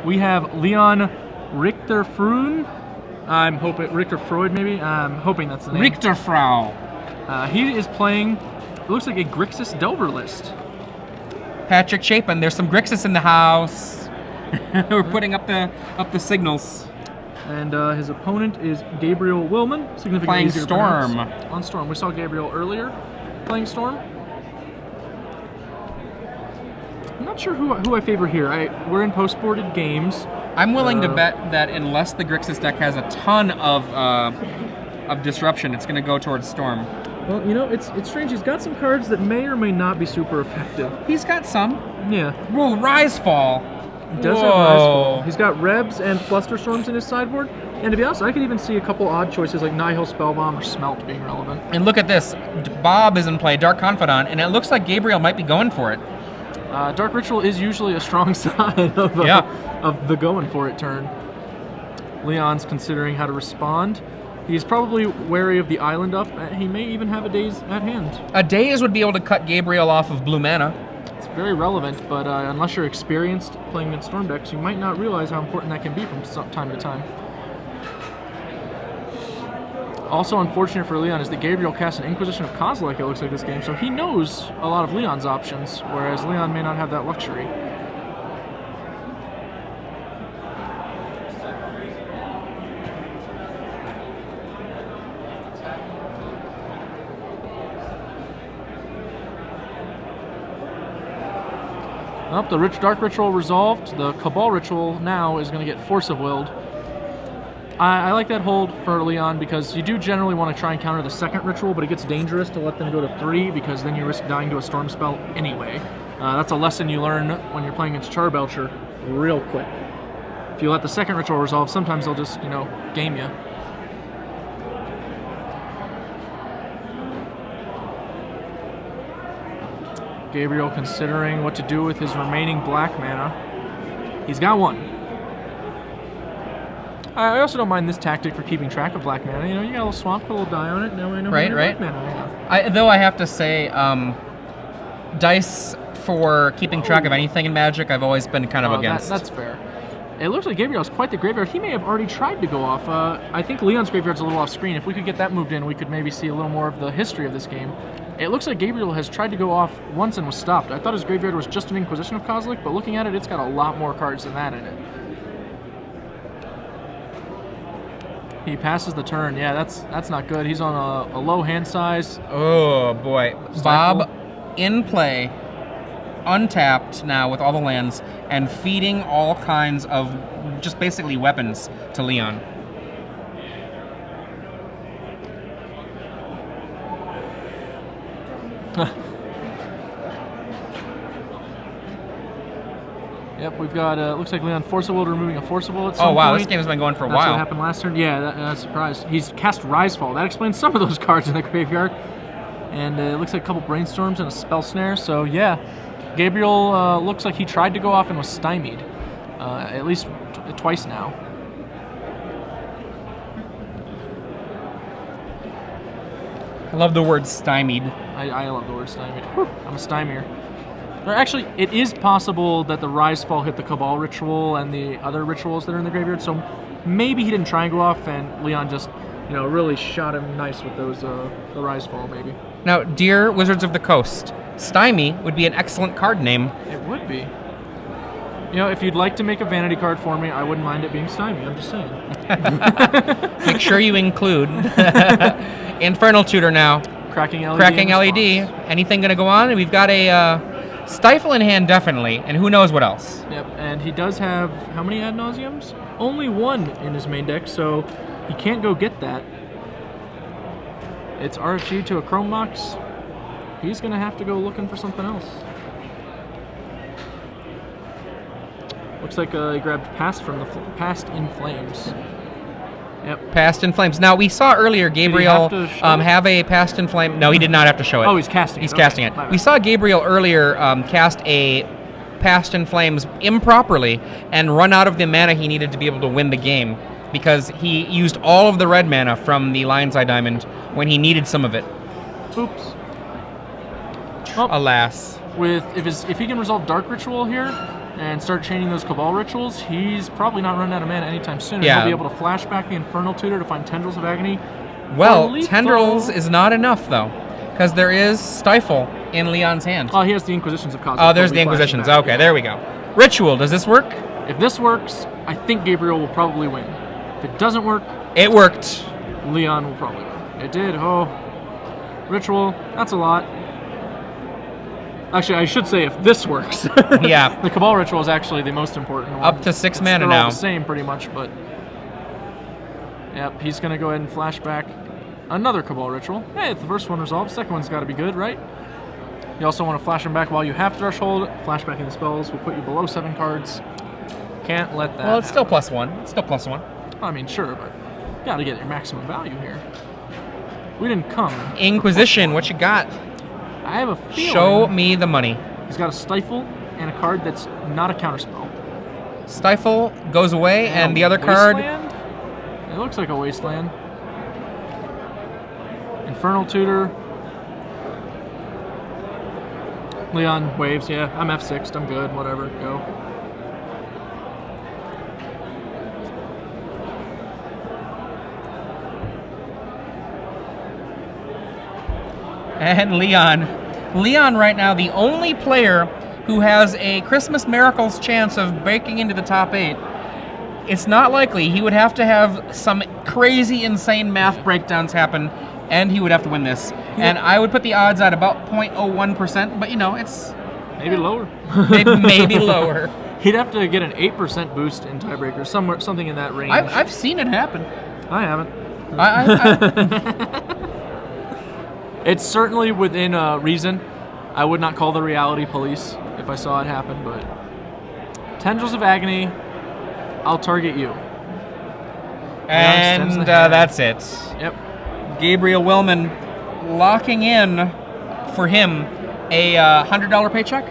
We have Leon Richterfroon. I'm hoping Richter-Freud, maybe. I'm hoping that's the name. Richterfrau. He is playing. It looks like a Grixis Delver list. Patrick Chapin. There's some Grixis in the house. We're putting up the signals. And his opponent is Gabriel Willman, significantly Playing easier to Storm. pronounce. On Storm. We saw Gabriel earlier playing Storm. I'm not sure who I favor here. We're in post-boarded games. I'm willing to bet that unless the Grixis deck has a ton of disruption, it's going to go towards Storm. Well, you know, it's strange. He's got some cards that may or may not be super effective. He's got some. Yeah. Whoa, Risefall. He does have Risefall. He's got Rebs and Flusterstorms in his sideboard. And to be honest, I could even see a couple odd choices like Nihil Spellbomb or Smelt being relevant. And look at this. Bob is in play, Dark Confidant, and it looks like Gabriel might be going for it. Dark Ritual is usually a strong sign of the going for it turn. Leon's considering how to respond. He's probably wary of the island up. He may even have a Daze at hand. A Daze would be able to cut Gabriel off of blue mana. It's very relevant, but unless you're experienced playing against Storm decks, you might not realize how important that can be from time to time. Also unfortunate for Leon is that Gabriel cast an Inquisition of Kozilek, it looks like, this game, so he knows a lot of Leon's options, whereas Leon may not have that luxury. Well, the Dark Ritual resolved. The Cabal Ritual now is going to get Force of Willed. I like that hold for Leon because you do generally want to try and counter the second ritual, but it gets dangerous to let them go to 3 because then you risk dying to a storm spell anyway. That's a lesson you learn when you're playing against Charbelcher real quick. If you let the second ritual resolve, sometimes they'll just, game you. Gabriel considering what to do with his remaining black mana. He's got one. I also don't mind this tactic for keeping track of black mana. You got a little swamp, put a little die on it. Now I know how many black mana I have. Though I have to say, dice for keeping track of anything in Magic, I've always been kind of against. That's fair. It looks like Gabriel's quite the graveyard. He may have already tried to go off. I think Leon's graveyard's a little off screen. If we could get that moved in, we could maybe see a little more of the history of this game. It looks like Gabriel has tried to go off once and was stopped. I thought his graveyard was just an Inquisition of Kozilek, but looking at it, it's got a lot more cards than that in it. He passes the turn. Yeah, that's not good. He's on a low hand size. Oh, boy. Stifle. Bob in play, untapped now with all the lands, and feeding all kinds of just basically weapons to Leon. Yep, we've got, looks like Leon Forcible removing a Forcible at some point. Oh, wow, this game has been going for a while. That's what happened last turn. Yeah, that's a surprise. He's cast Risefall. That explains some of those cards in the graveyard. And it looks like a couple Brainstorms and a Spell Snare. So, yeah, Gabriel looks like he tried to go off and was stymied. At least twice now. I love the word stymied. I love the word stymied. Whew, I'm a stymier. Or actually, it is possible that the Risefall hit the Cabal Ritual and the other rituals that are in the graveyard, so maybe he didn't try and go off, and Leon just, really shot him nice with those the Risefall, maybe. Now, dear Wizards of the Coast, Stymie would be an excellent card name. It would be. If you'd like to make a vanity card for me, I wouldn't mind it being Stymie, I'm just saying. Make sure you include Infernal Tutor now. Cracking LED. Cracking LED. Anything going to go on? We've got a Stifle in hand, definitely, and who knows what else. Yep, and he does have, how many Ad Nauseams? Only one in his main deck, so he can't go get that. It's RFG to a Chrome Box. He's going to have to go looking for something else. Looks like he grabbed Past in Flames. Yep. Past in Flames. Now, we saw earlier Gabriel have a Past in Flame. No, he did not have to show it. Oh, he's casting it. He's casting it. We saw Gabriel earlier cast a Past in Flames improperly and run out of the mana he needed to be able to win the game because he used all of the red mana from the Lion's Eye Diamond when he needed some of it. Oops. Alas. If he can resolve Dark Ritual here, and start chaining those Cabal Rituals, he's probably not running out of mana anytime soon. Yeah. And he'll be able to flash back the Infernal Tutor to find Tendrils of Agony. Well, lethal. Tendrils is not enough, though, because there is Stifle in Leon's hand. Oh, he has the Inquisitions of Cosmos. Oh, there's He'll the be flashing Inquisitions. back. Okay, there we go. Ritual, does this work? If this works, I think Gabriel will probably win. If it doesn't work, It worked. Leon will probably win. It did. Oh. Ritual, that's a lot. Actually, I should say if this works. Yeah. The Cabal Ritual is actually the most important one. Up to 6 mana They're now. all the same pretty much, but... Yep, he's going to go ahead and flash back another Cabal Ritual. Hey, if the first one resolved, second one's got to be good, right? You also want to flash them back while you have Threshold. Flashbacking the spells will put you below 7 cards. Can't let that Well, it's still happen. +1. It's still +1. I mean, sure, but you got to get your maximum value here. We didn't come. Inquisition, what you got? I have a feeling Show me the money. he's got a Stifle and a card that's not a counterspell. Stifle goes away, and a the other card... Wasteland? It looks like a Wasteland. Infernal Tutor. Leon waves, yeah. I'm F6'd, I'm good, whatever, go. And Leon right now, the only player who has a Christmas Miracles chance of breaking into the top 8. It's not likely. He would have to have some crazy, insane math breakdowns happen, and he would have to win this. And I would put the odds at about 0.01%, but you know, it's Maybe lower. maybe lower. He'd have to get an 8% boost in tiebreaker, something in that range. I've seen it happen. I haven't. I It's certainly within reason. I would not call the reality police if I saw it happen, but Tendrils of Agony, I'll target you. and Extends the hand. that's it. Yep. Gabriel Willman locking in for him a $100 paycheck.